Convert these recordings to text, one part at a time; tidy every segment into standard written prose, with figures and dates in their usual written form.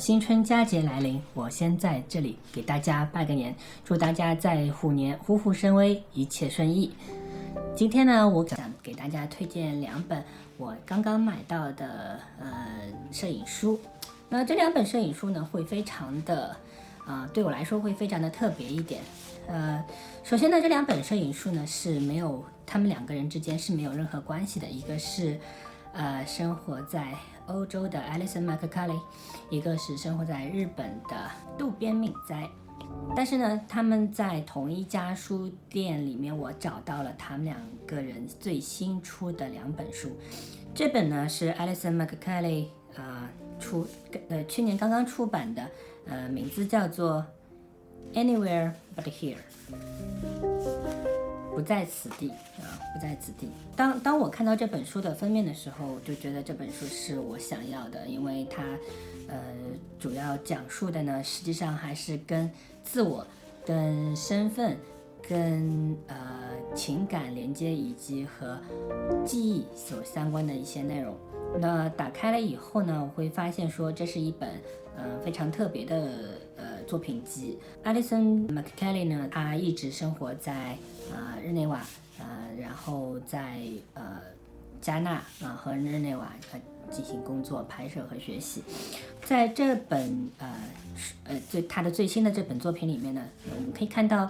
新春佳节来临，我先在这里给大家拜个年，祝大家在虎年虎虎生威，一切顺意。今天呢，我想给大家推荐2本我刚刚买到的摄影书。那这2本摄影书呢，会非常的对我来说会非常的特别一点。首先呢，这2本摄影书呢是没有，他们2个人之间是没有任何关系的，一个是生活在欧洲的 Alison McCulley， 一个是生活在日本的渡边敏哉。但是呢，他们在同一家书店里面，我找到了他们2个人最新出的2本书。这本呢是 Alison McCulley去年刚刚出版的，名字叫做 Anywhere But Here， 不在此地不在此地。当我看到这本书的封面的时候，就觉得这本书是我想要的，因为它主要讲述的呢，实际上还是跟自我、跟身份、跟情感连接以及和记忆所相关的一些内容。那打开了以后呢，我会发现说这是一本非常特别的作品集。Alison McCulley 呢，她一直生活在日内瓦，然后在加纳和日内瓦进行工作、拍摄和学习。在这本他的最新的这本作品里面呢，我们可以看到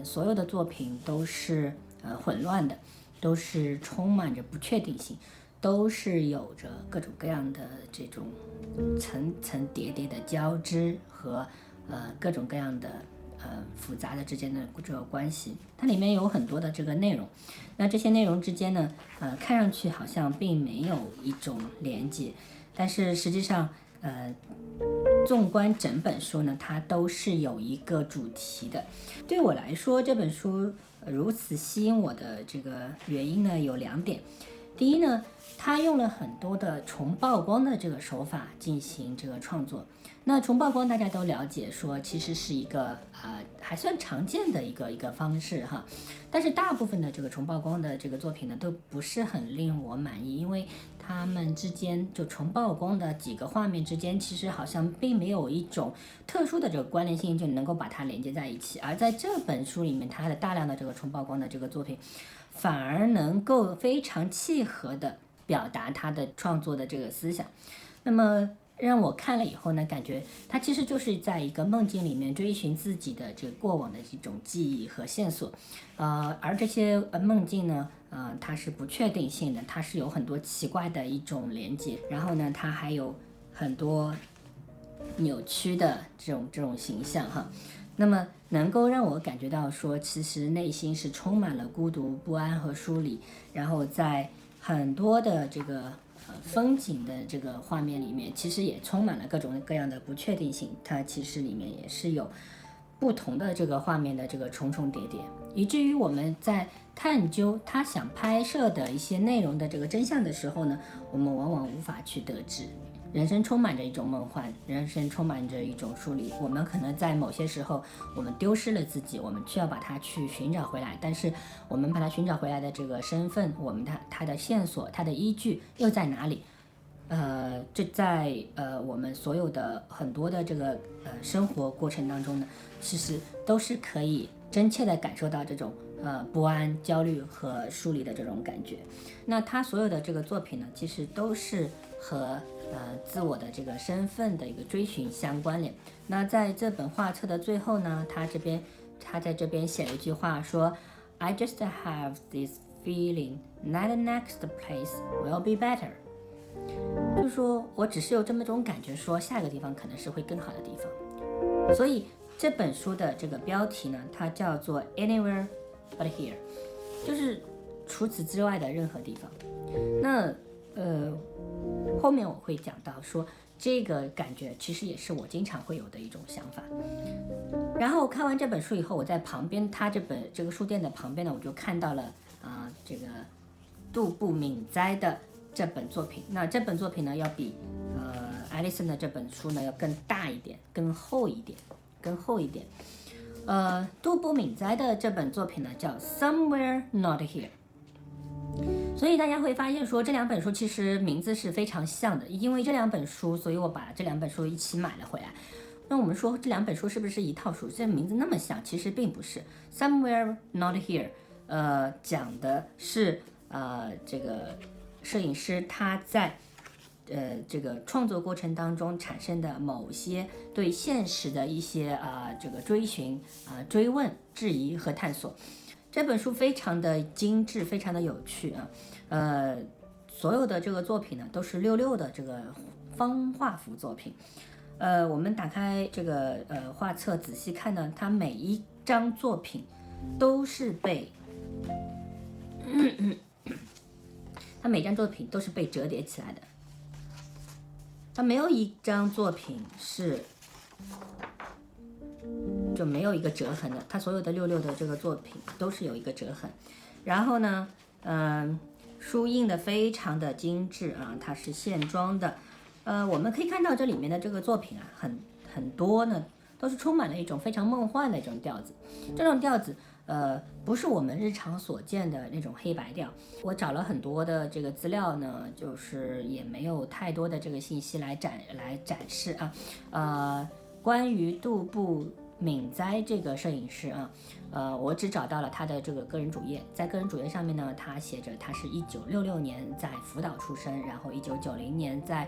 所有的作品都是混乱的，都是充满着不确定性，都是有着各种各样的这种层层叠叠的交织和各种各样的复杂的之间的这个关系。它里面有很多的这个内容，那这些内容之间呢看上去好像并没有一种连接，但是实际上纵观整本书呢，它都是有一个主题的。对我来说，这本书如此吸引我的这个原因呢有2点。第一呢，他用了很多的重曝光的这个手法进行这个创作。那重曝光大家都了解说，其实是一个还算常见的一个方式哈。但是大部分的这个重曝光的这个作品呢，都不是很令我满意，因为他们之间就重曝光的几个画面之间，其实好像并没有一种特殊的这个关联性，就能够把它连接在一起。而在这本书里面，它的大量的这个重曝光的这个作品，反而能够非常契合的表达他的创作的这个思想。那么让我看了以后呢，感觉他其实就是在一个梦境里面追寻自己的这个过往的这种记忆和线索，而这些梦境呢，它是不确定性的，它是有很多奇怪的一种连接，然后呢，它还有很多扭曲的这种形象哈。那么能够让我感觉到说，其实内心是充满了孤独、不安和疏离，然后在很多的这个风景的这个画面里面，其实也充满了各种各样的不确定性。它其实里面也是有不同的这个画面的这个重重叠叠，以至于我们在探究他想拍摄的一些内容的这个真相的时候呢，我们往往无法去得知。人生充满着一种梦幻，人生充满着一种疏离。我们可能在某些时候，我们丢失了自己，我们需要把它去寻找回来。但是我们把它寻找回来的这个身份，它的线索，它的依据又在哪里？这在我们所有的很多的这个生活过程当中呢，其实都是可以真切的感受到这种不安、焦虑和疏离的这种感觉。那他所有的这个作品呢，其实都是和自我的这个身份的一个追寻相关联。那在这本画册的最后呢，他在这边写了一句话说 I just have this feeling that the next place will be better， 就是说我只是有这么一种感觉，说下个地方可能是会更好的地方。所以这本书的这个标题呢，它叫做 Anywhere But Here， 就是除此之外的任何地方。那后面我会讲到说，这个感觉其实也是我经常会有的一种想法。然后看完这本书以后，我在旁边，他这个书店的旁边呢，我就看到了这个渡部敏哉的这本作品。那这本作品呢，要比Alison的这本书呢要更大一点，更厚一点。渡部敏哉的这本作品呢叫 Somewhere Not Here。所以大家会发现说这两本书其实名字是非常像的，因为这两本书，所以我把这两本书一起买了回来。那我们说这两本书是不是一套书？这名字那么像，其实并不是。Somewhere Not Here，讲的是这个摄影师他在这个创作过程当中产生的某些对现实的一些这个追寻追问、质疑和探索。这本书非常的精致，非常的有趣所有的这个作品呢都是66的这个方画幅作品。我们打开这个画册仔细看呢，它每一张作品都是被它每张作品都是被折叠起来的，它没有一张作品是就没有一个折痕的，它所有的66的这个作品都是有一个折痕。然后呢，书印的非常的精致它是线装的。我们可以看到这里面的这个作品很多呢，都是充满了一种非常梦幻的一种调子。这种调子，不是我们日常所见的那种黑白调。我找了很多的这个资料呢，就是也没有太多的这个信息来展示关于杜布敏哉这个摄影师我只找到了他的这个个人主页，在个人主页上面呢，他写着他是1966年在福岛出生，然后1990年在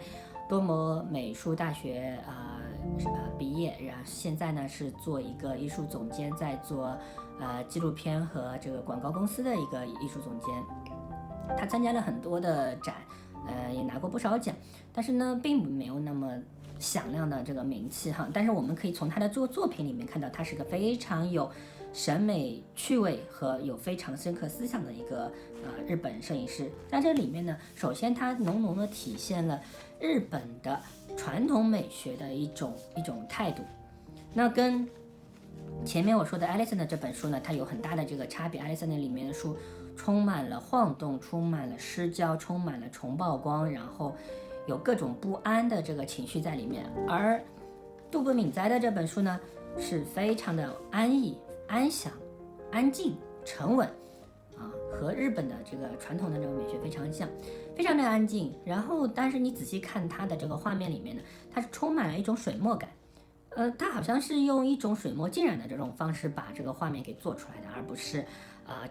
多摩美术大学毕业，然后现在呢是做一个艺术总监，在做纪录片和这个广告公司的一个艺术总监。他参加了很多的展，也拿过不少奖，但是呢并没有那么响亮的这个名气但是我们可以从他的作品里面看到，他是个非常有审美趣味和有非常深刻思想的一个日本摄影师。在这里面呢，首先它浓浓的体现了日本的传统美学的一种态度。那跟前面我说的艾利森的这本书呢，它有很大的这个差别。艾利森的里面的书充满了晃动，充满了失焦，充满了重曝光，然后有各种不安的这个情绪在里面。而杜布敏哉的这本书呢，是非常的安逸、安详、安静、沉稳和日本的这个传统的这个美学非常像，非常的安静。然后但是你仔细看它的这个画面里面呢，它是充满了一种水墨感。它好像是用一种水墨浸染的这种方式把这个画面给做出来的，而不是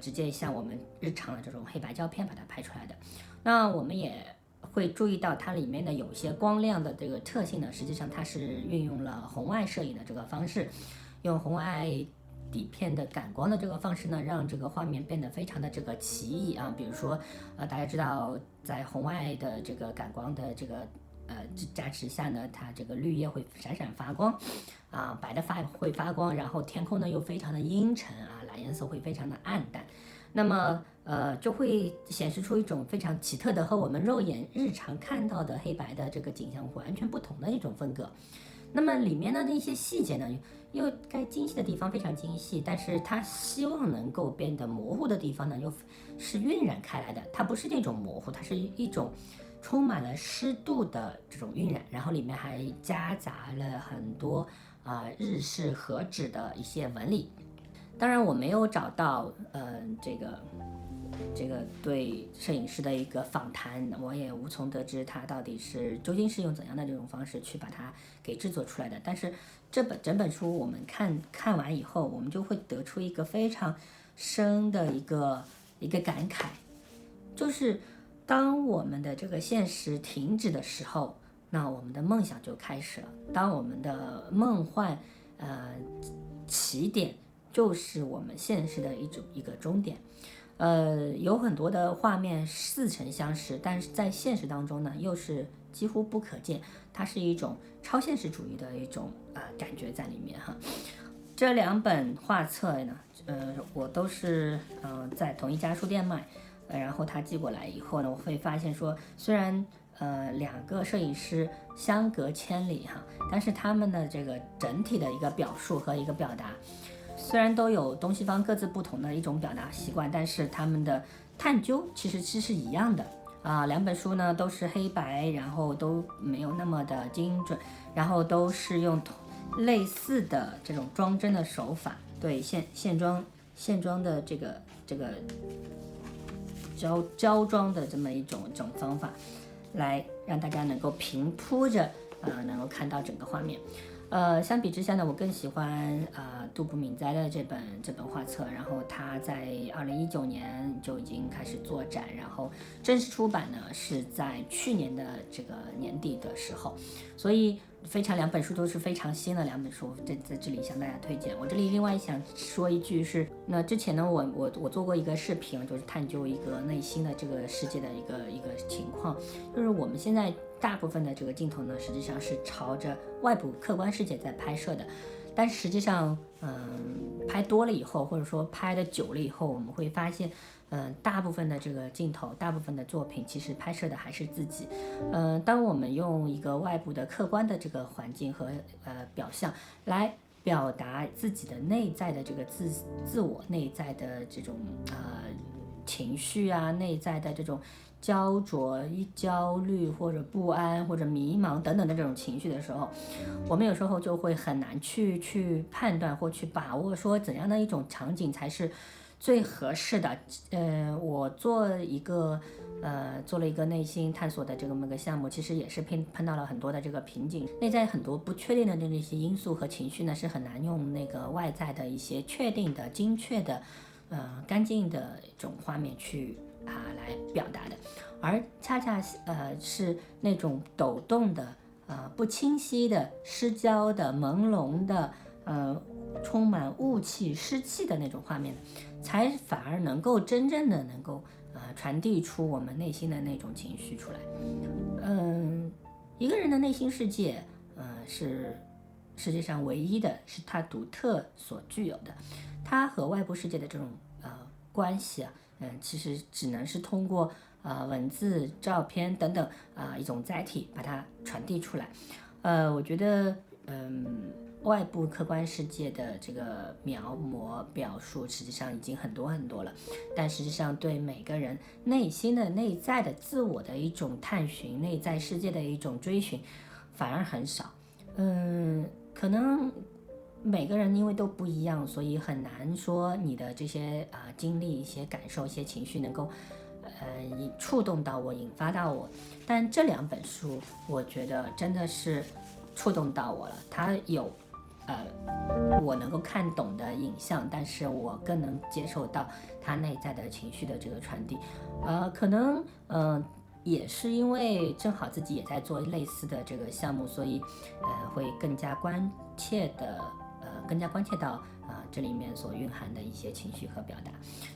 直接像我们日常的这种黑白胶片把它拍出来的。那我们也会注意到它里面的有些光亮的这个特性呢，实际上它是运用了红外摄影的这个方式，用红外底片的感光的这个方式呢，让这个画面变得非常的这个奇异比如说大家知道在红外的这个感光的这个加持下呢，它这个绿叶会闪闪发光白的会发光，然后天空呢又非常的阴沉蓝颜色会非常的暗淡。那么就会显示出一种非常奇特的和我们肉眼日常看到的黑白的这个景象完全不同的一种风格。那么里面的那些细节呢，又该精细的地方非常精细，但是它希望能够变得模糊的地方呢，又是晕染开来的。它不是那种模糊，它是一种充满了湿度的这种晕染，然后里面还夹杂了很多日式和纸的一些纹理。当然我没有找到这个对摄影师的一个访谈，我也无从得知他到底究竟是用怎样的这种方式去把它给制作出来的。但是整本书我们看完以后，我们就会得出一个非常深的一个感慨，就是当我们的这个现实停止的时候，那我们的梦想就开始了。当我们的梦幻起点就是我们现实的一个终点。有很多的画面似曾相识，但是在现实当中呢，又是几乎不可见。它是一种超现实主义的一种感觉在里面这两本画册呢，我都是在同一家书店买，然后他寄过来以后呢，我会发现说，虽然两个摄影师相隔千里但是他们的这个整体的一个表述和一个表达，虽然都有东西方各自不同的一种表达习惯，但是他们的探究其实是一样的两本书呢都是黑白，然后都没有那么的精准，然后都是用类似的这种装帧的手法，对线装的这个胶装的这么一种方法，来让大家能够平铺着能够看到整个画面。相比之下呢，我更喜欢杜步敏哉的这本画册，然后他在2019年就已经开始做展，然后正式出版呢是在去年的这个年底的时候，所以两本书都是非常新的两本书，在这里向大家推荐。我这里另外想说一句是，那之前呢我做过一个视频，就是探究一个内心的这个世界的一个情况，就是我们现在大部分的这个镜头呢，实际上是朝着外部客观世界在拍摄的，但实际上，拍多了以后，或者说拍的久了以后，我们会发现，大部分的这个镜头，大部分的作品，其实拍摄的还是自己。当我们用一个外部的客观的这个环境和表象来表达自己的内在的这个自我内在的这种情绪啊，内在的这种焦灼、焦虑或者不安或者迷茫等等的这种情绪的时候，我们有时候就会很难去判断或去把握说怎样的一种场景才是最合适的。我做了一个内心探索的这么个项目，其实也是碰到了很多的这个瓶颈，内在很多不确定的那些因素和情绪呢，是很难用那个外在的一些确定的、精确的、干净的一种画面去来表达的，而恰恰是那种抖动的、不清晰的、失焦的、朦胧的、充满雾气、湿气的那种画面，才反而能够真正的能够传递出我们内心的那种情绪出来。一个人的内心世界，是世界上唯一的，是他独特所具有的，他和外部世界的这种关系啊。其实只能是通过文字、照片等等一种载体把它传递出来。我觉得外部客观世界的这个描摹表述实际上已经很多了，但实际上对每个人内心的内在的自我的一种探寻，内在世界的一种追寻反而很少。可能每个人因为都不一样，所以很难说你的这些经历、一些感受、一些情绪能够触动到我、引发到我。但这两本书，我觉得真的是触动到我了。它有我能够看懂的影像，但是我更能接受到它内在的情绪的这个传递。可能也是因为正好自己也在做类似的这个项目，所以会更加关切到这里面所蕴含的一些情绪和表达。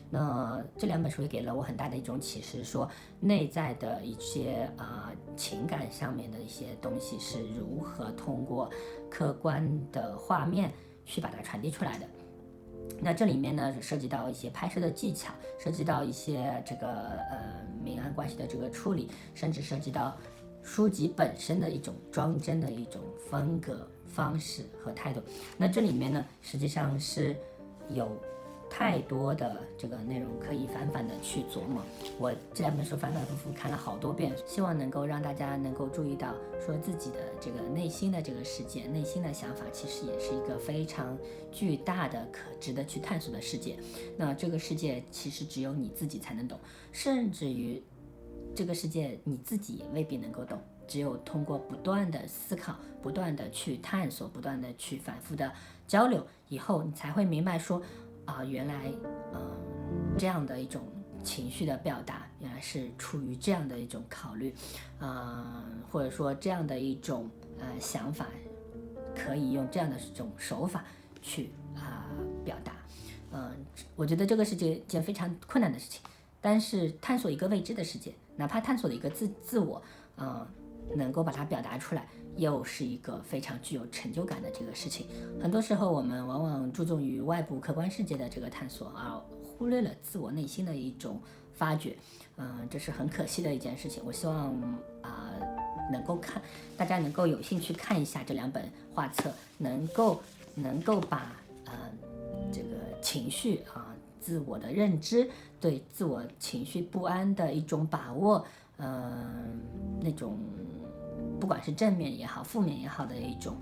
那这两本书也给了我很大的一种启示，说内在的一些情感上面的一些东西是如何通过客观的画面去把它传递出来的。那这里面呢涉及到一些拍摄的技巧，涉及到一些这个明暗关系的这个处理，甚至涉及到书籍本身的一种装帧的一种风格、方式和态度。那这里面呢实际上是有太多的这个内容可以反复的去琢磨。我这两本书反复看了好多遍，希望能够让大家能够注意到，说自己的这个内心的这个世界、内心的想法，其实也是一个非常巨大的、可值得去探索的世界。那这个世界其实只有你自己才能懂，甚至于这个世界你自己也未必能够懂。只有通过不断的思考、不断的去探索、不断的去反复的交流以后，你才会明白说原来这样的一种情绪的表达原来是出于这样的一种考虑，或者说这样的一种想法可以用这样的这种手法去表达。我觉得这个是件非常困难的事情，但是探索一个未知的世界，哪怕探索的一个自我能够把它表达出来，又是一个非常具有成就感的这个事情。很多时候我们往往注重于外部客观世界的这个探索，而忽略了自我内心的一种发掘。这是很可惜的一件事情。我希望大家能够有兴趣看一下这两本画册，能够把这个情绪自我的认知，对自我情绪不安的一种把握，那种不管是正面也好、负面也好的一种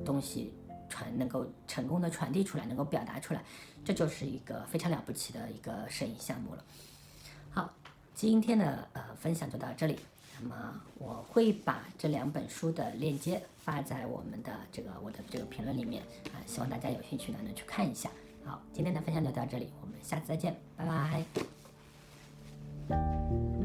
东西能够成功的传递出来，能够表达出来，这就是一个非常了不起的一个摄影项目了。好，今天的分享就到这里。那么我会把这2本书的链接发在我的这个评论里面啊，希望大家有兴趣的能去看一下。好，今天的分享就到这里，我们下次再见，拜拜。